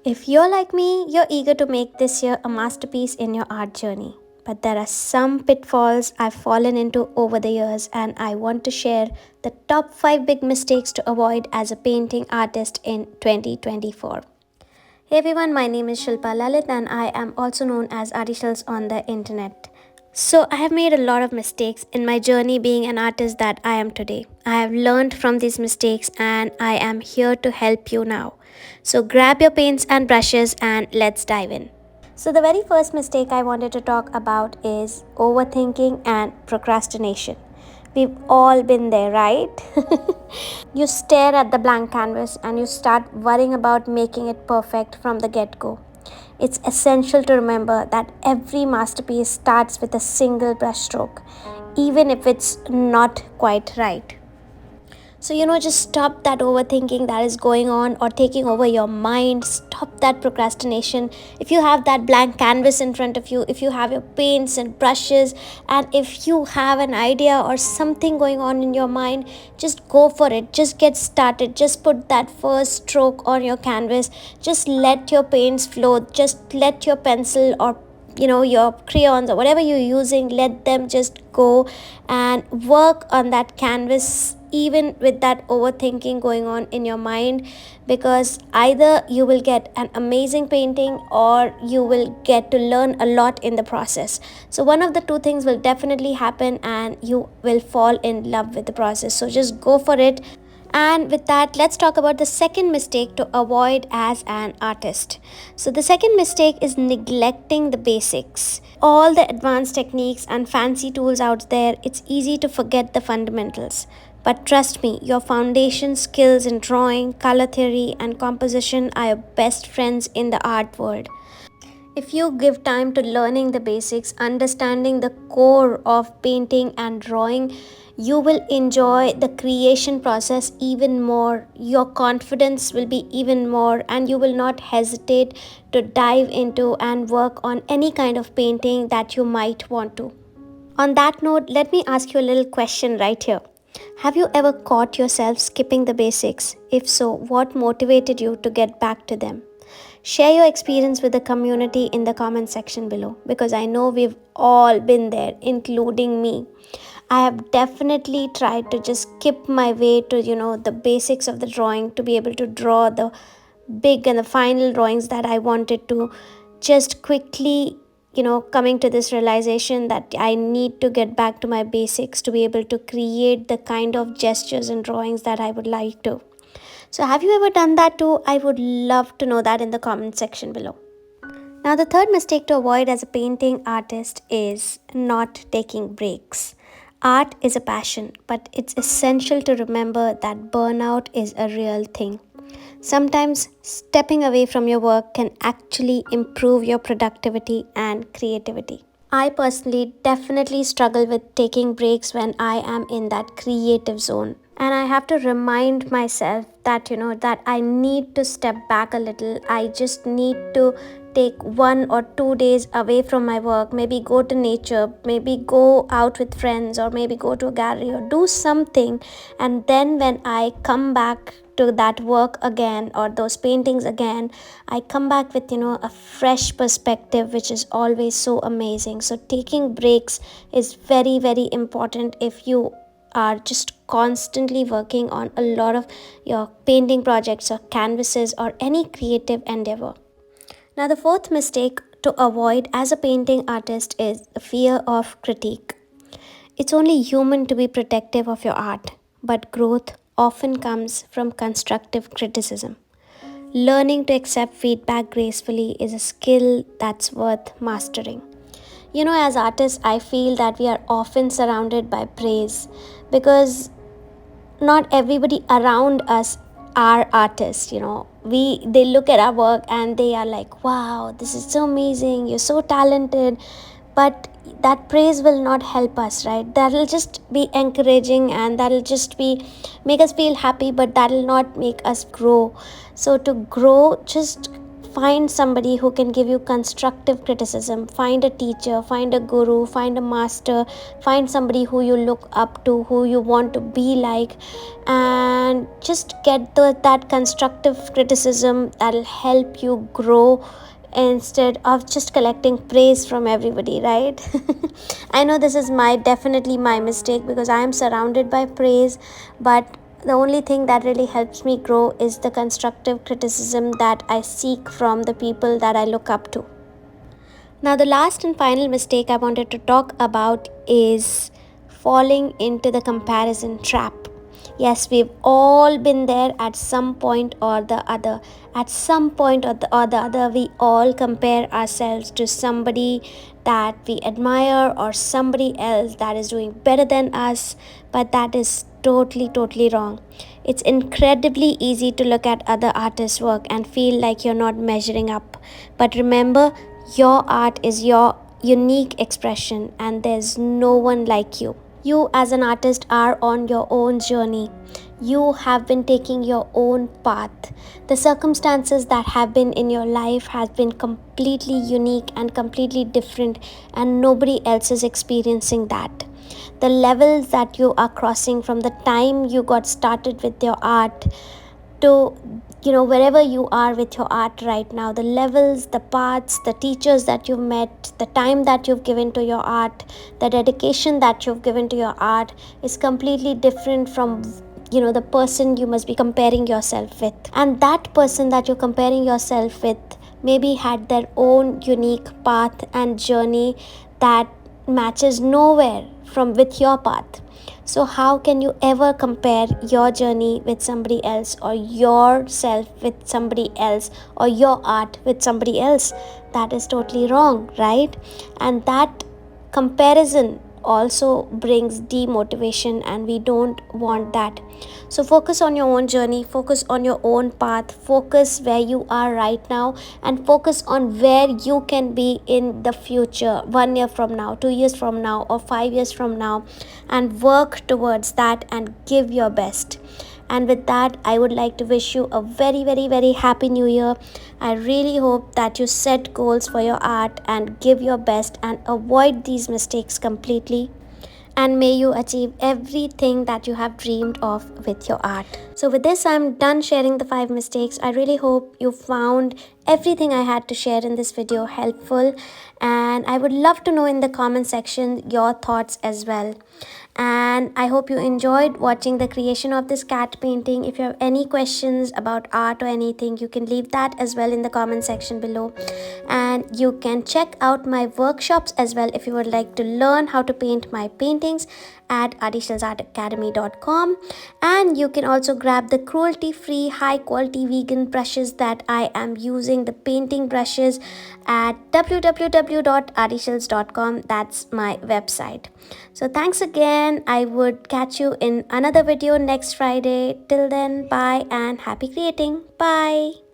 If you're like me, you're eager to make this year a masterpiece in your art journey. But there are some pitfalls I've fallen into over the years, and I want to share the top 5 big mistakes to avoid as a painting artist in 2024. Hey everyone, my name is Shilpa Lalit, and I am also known as Artyshils on the internet. So, I have made a lot of mistakes in my journey being an artist that I am today. I have learned from these mistakes and I am here to help you now. So, grab your paints and brushes and let's dive in. So, the very first mistake I wanted to talk about is overthinking and procrastination. We've all been there, right? You stare at the blank canvas and you start worrying about making it perfect from the get go. It's essential to remember that every masterpiece starts with a single brushstroke, even if it's not quite right. So, just stop that overthinking that is going on or taking over your mind. Stop that procrastination. If you have that blank canvas in front of you, if you have your paints and brushes, and if you have an idea or something going on in your mind, just go for it. Just get started. Just put that first stroke on your canvas. Just let your paints flow. Just let your pencil or your crayons or whatever you're using, let them just go and work on that canvas even with that overthinking going on in your mind, because either you will get an amazing painting or you will get to learn a lot in the process. So one of the two things will definitely happen and you will fall in love with the process. So just go for it. And with that, let's talk about the second mistake to avoid as an artist. So, the second mistake is neglecting the basics. All the advanced techniques and fancy tools out there, it's easy to forget the fundamentals. But trust me, your foundation skills in drawing, color theory, and composition are your best friends in the art world. If you give time to learning the basics, understanding the core of painting and drawing, you will enjoy the creation process even more. Your confidence will be even more, and you will not hesitate to dive into and work on any kind of painting that you might want to. On that note, let me ask you a little question right here. Have you ever caught yourself skipping the basics? If so, what motivated you to get back to them? Share your experience with the community in the comment section below, because I know we've all been there, including me. I have definitely tried to just skip my way to, the basics of the drawing to be able to draw the big and the final drawings that I wanted to. Just quickly, coming to this realization that I need to get back to my basics to be able to create the kind of gestures and drawings that I would like to. So, have you ever done that too? I would love to know that in the comment section below. Now, the third mistake to avoid as a painting artist is not taking breaks. Art is a passion, but it's essential to remember that burnout is a real thing. Sometimes stepping away from your work can actually improve your productivity and creativity. I personally definitely struggle with taking breaks when I am in that creative zone. And I have to remind myself that, that I need to step back a little. I just need to take 1 or 2 days away from my work, maybe go to nature, maybe go out with friends, or maybe go to a gallery or do something. And then when I come back to that work again or those paintings again, I come back with a fresh perspective, which is always so amazing. So taking breaks is very, very important if you are just constantly working on a lot of your painting projects or canvases or any creative endeavor. Now, the fourth mistake to avoid as a painting artist is the fear of critique. It's only human to be protective of your art, but growth often comes from constructive criticism. Learning to accept feedback gracefully is a skill that's worth mastering. As artists, I feel that we are often surrounded by praise because not everybody around us are artists. They look at our work and they are like, wow, this is so amazing, you're so talented. But that praise will not help us, right? That'll just be encouraging and that'll just be make us feel happy, but that'll not make us grow. So to grow, just find somebody who can give you constructive criticism. Find a teacher, find a guru, find a master, find somebody who you look up to, who you want to be like, and just get that constructive criticism that'll help you grow instead of just collecting praise from everybody, right? I know this is definitely my mistake, because I am surrounded by praise, but the only thing that really helps me grow is the constructive criticism that I seek from the people that I look up to. Now, the last and final mistake I wanted to talk about is falling into the comparison trap. Yes, we've all been there at some point or the other. At some point or the other, we all compare ourselves to somebody that we admire or somebody else that is doing better than us, but that is totally wrong. It's incredibly easy to look at other artists' work and feel like you're not measuring up. But remember, your art is your unique expression, and there's no one like you. You, as an artist, are on your own journey. You have been taking your own path. The circumstances that have been in your life have been completely unique and completely different, and nobody else is experiencing that. The levels that you are crossing from the time you got started with your art to wherever you are with your art right now, the levels, the paths, the teachers that you've met, the time that you've given to your art, the dedication that you've given to your art is completely different from the person you must be comparing yourself with. And that person that you're comparing yourself with maybe had their own unique path and journey that matches nowhere from with your path. So how can you ever compare your journey with somebody else, or yourself with somebody else, or your art with somebody else? That is totally wrong, right? And that comparison also brings demotivation, and we don't want that. So focus on your own journey, focus on your own path, focus where you are right now, and focus on where you can be in the future, 1 year from now, 2 years from now, or 5 years from now, and work towards that and give your best. And with that, I would like to wish you a very happy new year. I really hope that you set goals for your art and give your best and avoid these mistakes completely. And may you achieve everything that you have dreamed of with your art. So with this, I'm done sharing the 5 mistakes. I really hope you found everything I had to share in this video helpful, and I would love to know in the comment section your thoughts as well. And I hope you enjoyed watching the creation of this cat painting. If you have any questions about art or anything, you can leave that as well in the comment section below. And you can check out my workshops as well if you would like to learn how to paint my paintings at artyshilsartacademy.com. And you can also grab the cruelty-free, high-quality vegan brushes that I am using, the painting brushes, at www.artyshils.com. That's my website. So thanks again. I would catch you in another video next Friday. Till then, bye and happy creating. Bye.